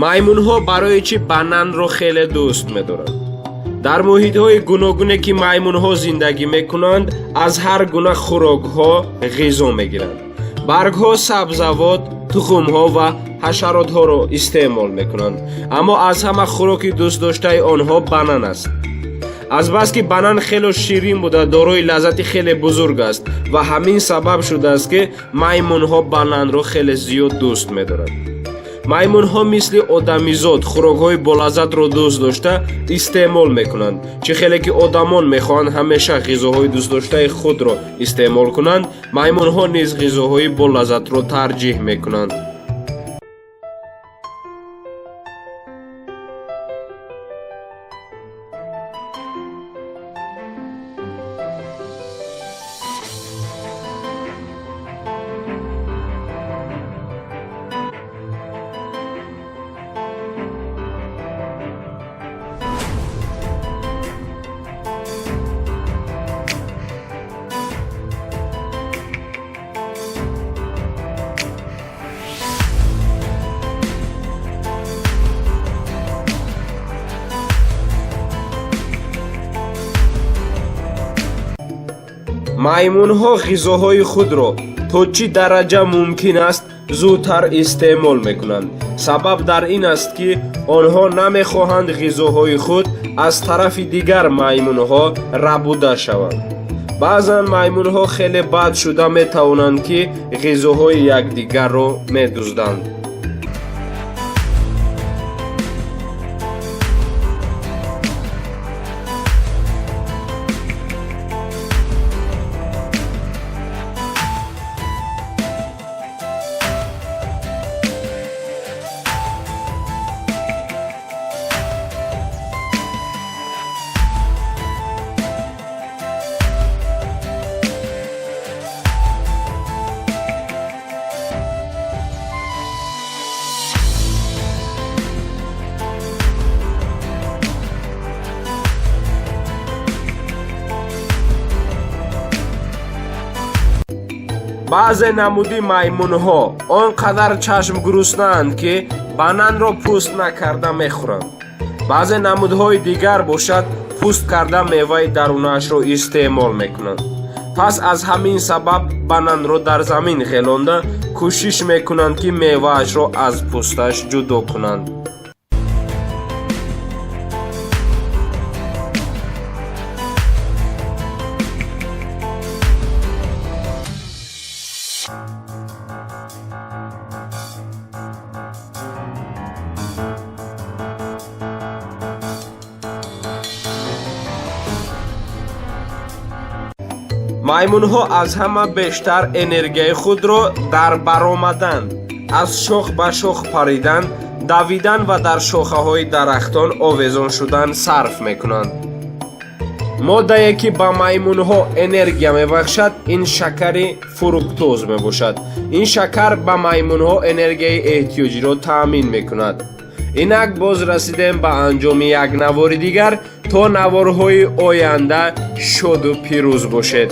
маймунҳо барои чӣ бананро хеле дӯст медоранд? дар муҳитҳои гуногуне ки маймунҳо зиндагӣ мекунанд, аз ҳар гуна хӯрокҳо ғизо мегиранд. баргҳо, сабзавот, тухмҳо ва ҳашаротҳоро истеъмол мекунанд. аммо аз ҳама хӯроки дӯстдоштаи онҳо банан аст. азбаски банан хеле ширин буда дорои лаззати хеле бузург аст ва ҳамин сабаб шудааст ки маймунҳо бананро хеле зиёд дӯст медоранд. маймунҳо мисли одамизод хӯрокҳои болаззатро дӯст дошта истеъмол мекунанд. чӣ хеле ки одамон мехоҳанд ҳамеша ғизоҳои дӯстдоштаи худро истеъмол кунанд, маймунҳо низ ғизоҳои болаззатро тарҷиҳ мекунанд. маймунҳо ғизоҳои худро то чӣ дараҷа мумкин аст зудтар истеъмол мекунанд. сабаб дар ин аст ки онҳо намехоҳанд ғизоҳои худ аз тарафи дигар маймунҳо рабуда шаванд. баъзан маймунҳо хеле бад шуда метавонанд ки ғизоҳои якдигарро медузданд. баъзе намуди маймунҳо он қадар чашмгуруснанд ки бананро пӯст накарда мехӯранд. баъзе намудҳои дигар бошад пӯст карда меваи дарунаашро истеъмол мекунанд. пас аз ҳамин сабаб бананро дар замин ғелонда кӯшиш мекунанд ки меваашро аз пӯсташ ҷудо кунанд. маймунҳо аз ҳама бештар энергияи худро дар баромадан, аз шох ба шох паридан, давидан ва дар шохаҳои дарахтон овезон шудан сарф мекунанд. моддае ки ба маймунҳо энергия мебахшад, ин шакари фруктоз мебошад. ин шакар ба маймунҳо энергияи эҳтиёҷиро таъмин мекунад. инак боз расидем ба анҷоми як навори дигар. то наворҳои оянда шоду пирӯз бошед.